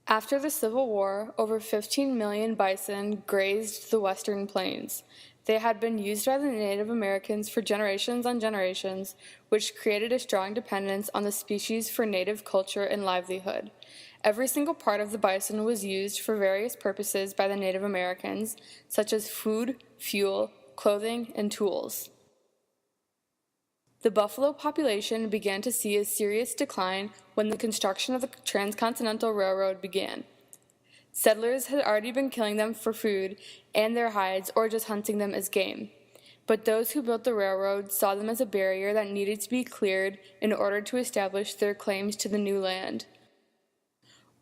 After the Civil War, over 15 million bison grazed the western plains. They had been used by the Native Americans for generations on generations, which created a strong dependence on the species for native culture and livelihood. Every single part of the bison was used for various purposes by the Native Americans, such as food, fuel, clothing, and tools. The buffalo population began to see a serious decline when the construction of the Transcontinental Railroad began. Settlers had already been killing them for food and their hides or just hunting them as game. But those who built the railroad saw them as a barrier that needed to be cleared in order to establish their claims to the new land.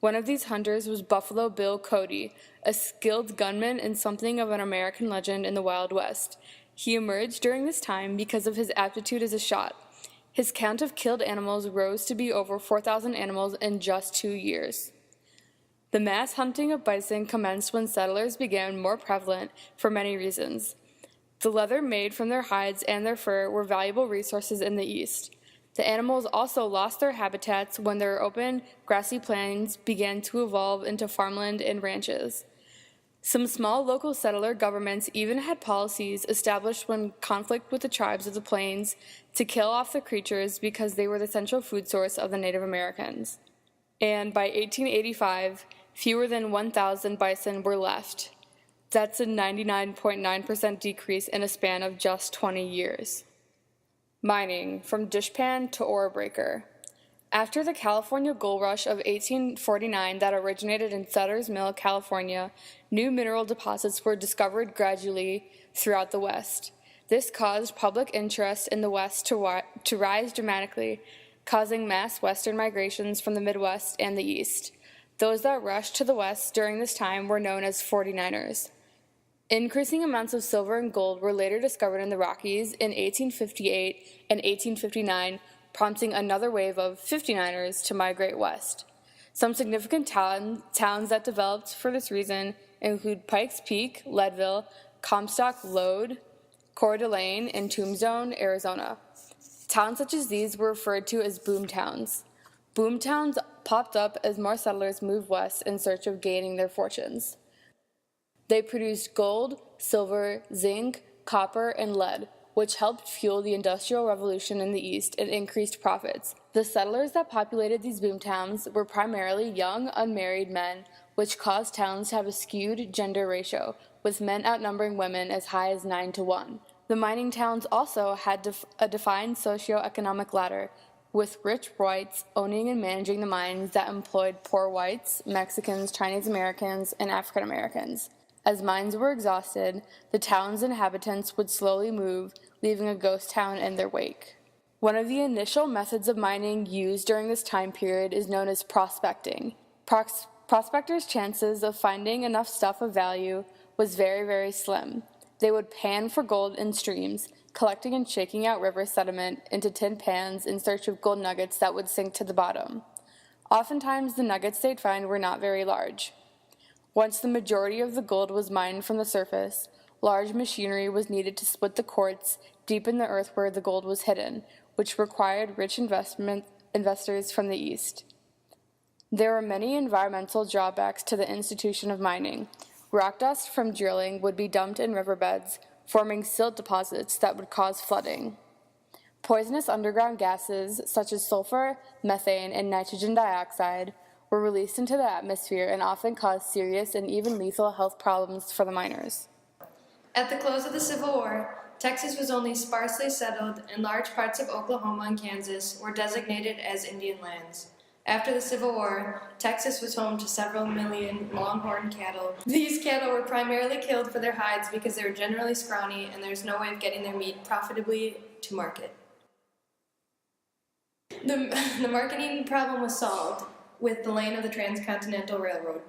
One of these hunters was Buffalo Bill Cody, a skilled gunman and something of an American legend in the Wild West. He emerged during this time because of his aptitude as a shot. His count of killed animals rose to be over 4,000 animals in just 2 years. The mass hunting of bison commenced when settlers became more prevalent for many reasons. The leather made from their hides and their fur were valuable resources in the East. The animals also lost their habitats when their open, grassy plains began to evolve into farmland and ranches. Some small local settler governments even had policies established when conflict with the tribes of the plains to kill off the creatures because they were the central food source of the Native Americans. And by 1885, fewer than 1,000 bison were left. That's a 99.9% decrease in a span of just 20 years. Mining, from dishpan to ore breaker. After the California Gold Rush of 1849 that originated in Sutter's Mill, California, new mineral deposits were discovered gradually throughout the West. This caused public interest in the West to rise dramatically, causing mass Western migrations from the Midwest and the East. Those that rushed to the West during this time were known as 49ers. Increasing amounts of silver and gold were later discovered in the Rockies in 1858 and 1859, prompting another wave of 59ers to migrate west. Some significant towns that developed for this reason include Pikes Peak, Leadville, Comstock Lode, Coeur d'Alene, and Tombstone, Arizona. Towns such as these were referred to as boom towns. Boom towns popped up as more settlers moved west in search of gaining their fortunes. They produced gold, silver, zinc, copper, and lead, which helped fuel the Industrial Revolution in the East and increased profits. The settlers that populated these boomtowns were primarily young, unmarried men, which caused towns to have a skewed gender ratio, with men outnumbering women as high as 9-1. The mining towns also had a defined socioeconomic ladder, with rich whites owning and managing the mines that employed poor whites, Mexicans, Chinese Americans, and African Americans. As mines were exhausted, the town's inhabitants would slowly move, leaving a ghost town in their wake. One of the initial methods of mining used during this time period is known as prospecting. Prospectors' chances of finding enough stuff of value was very, very slim. They would pan for gold in streams, collecting and shaking out river sediment into tin pans in search of gold nuggets that would sink to the bottom. Oftentimes, the nuggets they'd find were not very large. Once the majority of the gold was mined from the surface, large machinery was needed to split the quartz deep in the earth where the gold was hidden, which required rich investors from the East. There were many environmental drawbacks to the institution of mining. Rock dust from drilling would be dumped in riverbeds, forming silt deposits that would cause flooding. Poisonous underground gases, such as sulfur, methane, and nitrogen dioxide, were released into the atmosphere and often caused serious and even lethal health problems for the miners. At the close of the Civil War, Texas was only sparsely settled, and large parts of Oklahoma and Kansas were designated as Indian lands. After the Civil War, Texas was home to several million longhorn cattle. These cattle were primarily killed for their hides because they were generally scrawny and there was no way of getting their meat profitably to market. The marketing problem was solved with the laying of the Transcontinental Railroad.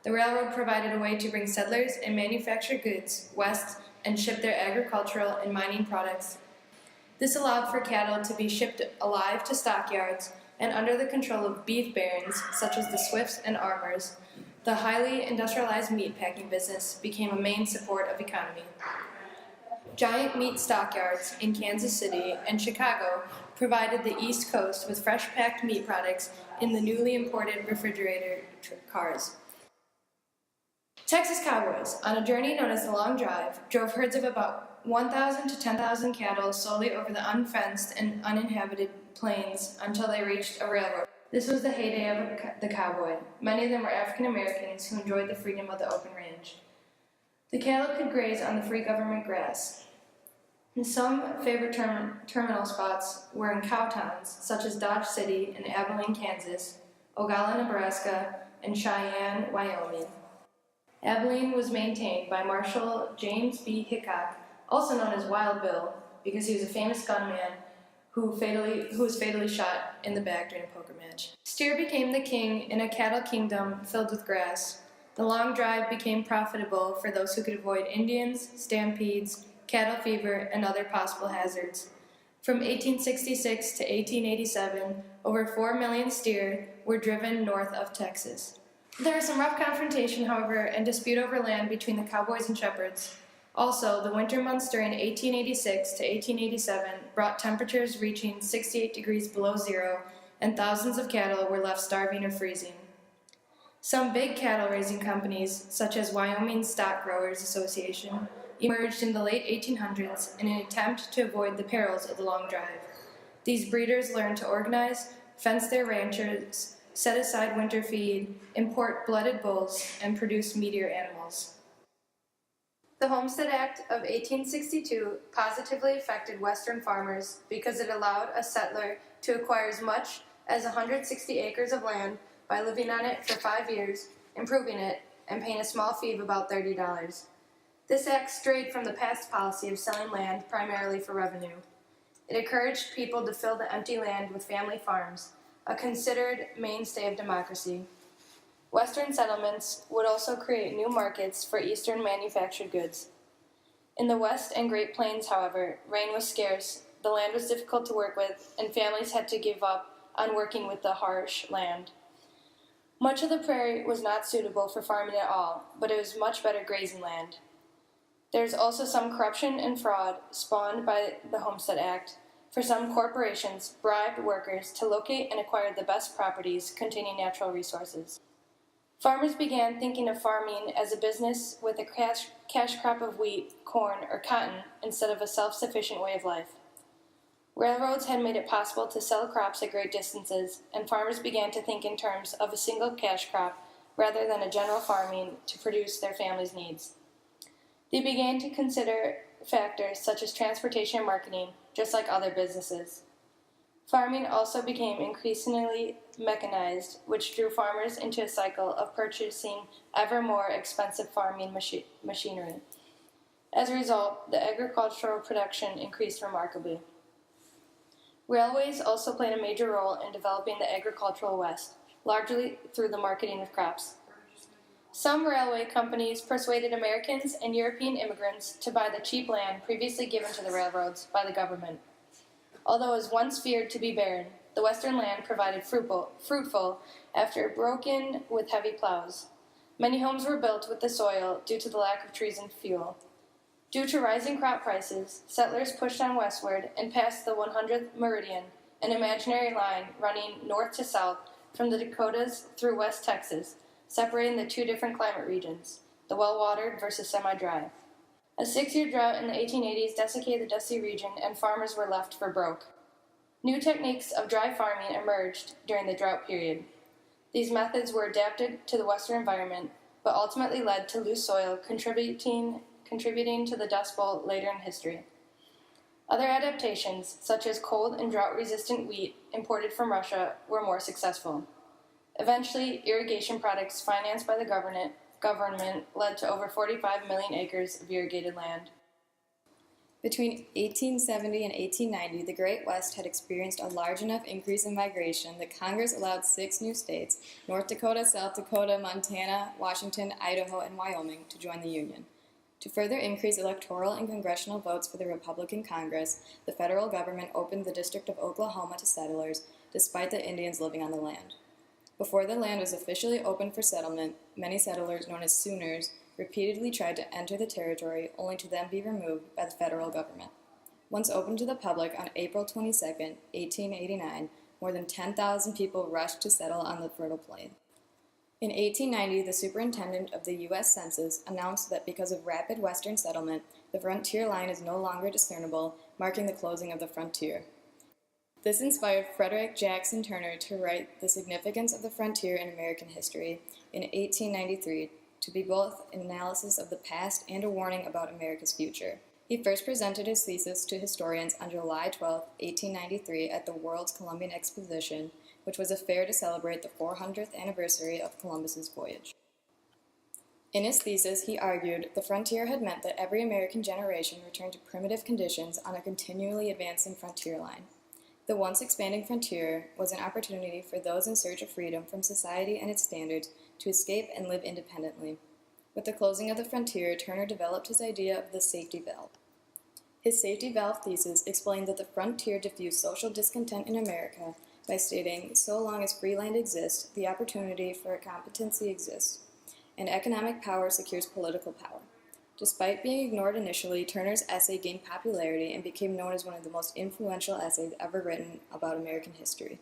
The railroad provided a way to bring settlers and manufactured goods west and ship their agricultural and mining products. This allowed for cattle to be shipped alive to stockyards and under the control of beef barons such as the Swifts and Armours. The highly industrialized meatpacking business became a main support of economy. Giant meat stockyards in Kansas City and Chicago provided the East Coast with fresh packed meat products in the newly imported refrigerator cars. Texas cowboys, on a journey known as the Long Drive, drove herds of about 1,000 to 10,000 cattle slowly over the unfenced and uninhabited plains until they reached a railroad. This was the heyday of the cowboy. Many of them were African Americans who enjoyed the freedom of the open range. The cattle could graze on the free government grass. And some favorite terminal spots were in cow towns, such as Dodge City and Abilene, Kansas, Ogalla, Nebraska, and Cheyenne, Wyoming. Abilene was maintained by Marshal James B. Hickok, also known as Wild Bill, because he was a famous gunman who was fatally shot in the back during a poker match. Steer became the king in a cattle kingdom filled with grass. The long drive became profitable for those who could avoid Indians, stampedes, cattle fever, and other possible hazards. From 1866 to 1887, over 4 million steer were driven north of Texas. There was some rough confrontation, however, and dispute over land between the cowboys and shepherds. Also, the winter months during 1886 to 1887 brought temperatures reaching 68 degrees below zero, and thousands of cattle were left starving or freezing. Some big cattle raising companies, such as Wyoming Stock Growers Association, emerged in the late 1800s in an attempt to avoid the perils of the long drive. These breeders learned to organize, fence their ranches, set aside winter feed, import blooded bulls, and produce meatier animals. The Homestead Act of 1862 positively affected Western farmers because it allowed a settler to acquire as much as 160 acres of land by living on it for 5 years, improving it, and paying a small fee of about $30. This act strayed from the past policy of selling land primarily for revenue. It encouraged people to fill the empty land with family farms, a considered mainstay of democracy. Western settlements would also create new markets for Eastern manufactured goods. In the West and Great Plains, however, rain was scarce, the land was difficult to work with, and families had to give up on working with the harsh land. Much of the prairie was not suitable for farming at all, but it was much better grazing land. There is also some corruption and fraud spawned by the Homestead Act, for some corporations bribed workers to locate and acquire the best properties containing natural resources. Farmers began thinking of farming as a business with a cash crop of wheat, corn, or cotton instead of a self-sufficient way of life. Railroads had made it possible to sell crops at great distances, and farmers began to think in terms of a single cash crop rather than a general farming to produce their family's needs. They began to consider factors such as transportation and marketing, just like other businesses. Farming also became increasingly mechanized, which drew farmers into a cycle of purchasing ever more expensive farming machinery. As a result, the agricultural production increased remarkably. Railways also played a major role in developing the agricultural West, largely through the marketing of crops. Some railway companies persuaded Americans and European immigrants to buy the cheap land previously given to the railroads by the government. Although it was once feared to be barren, the western land provided fruitful after broken with heavy plows. Many homes were built with the soil due to the lack of trees and fuel. Due to rising crop prices, settlers pushed on westward and passed the 100th meridian, an imaginary line running north to south from the Dakotas through West Texas, separating the two different climate regions, the well-watered versus semi-dry. A 6-year drought in the 1880s desiccated the dusty region, and farmers were left for broke. New techniques of dry farming emerged during the drought period. These methods were adapted to the western environment, but ultimately led to loose soil, contributing to the Dust Bowl later in history. Other adaptations, such as cold and drought-resistant wheat imported from Russia, were more successful. Eventually, irrigation products financed by the government led to over 45 million acres of irrigated land. Between 1870 and 1890, the Great West had experienced a large enough increase in migration that Congress allowed 6 new states, North Dakota, South Dakota, Montana, Washington, Idaho, and Wyoming, to join the Union. To further increase electoral and congressional votes for the Republican Congress, the federal government opened the District of Oklahoma to settlers, despite the Indians living on the land. Before the land was officially opened for settlement, many settlers, known as Sooners, repeatedly tried to enter the territory, only to then be removed by the federal government. Once opened to the public on April 22, 1889, more than 10,000 people rushed to settle on the fertile plain. In 1890, the superintendent of the U.S. Census announced that because of rapid western settlement, the frontier line is no longer discernible, marking the closing of the frontier. This inspired Frederick Jackson Turner to write The Significance of the Frontier in American History in 1893 to be both an analysis of the past and a warning about America's future. He first presented his thesis to historians on July 12, 1893 at the World's Columbian Exposition, which was a fair to celebrate the 400th anniversary of Columbus's voyage. In his thesis, he argued the frontier had meant that every American generation returned to primitive conditions on a continually advancing frontier line. The once expanding frontier was an opportunity for those in search of freedom from society and its standards to escape and live independently. With the closing of the frontier, Turner developed his idea of the safety valve. His safety valve thesis explained that the frontier diffused social discontent in America by stating, so long as free land exists, the opportunity for competency exists, and economic power secures political power. Despite being ignored initially, Turner's essay gained popularity and became known as one of the most influential essays ever written about American history.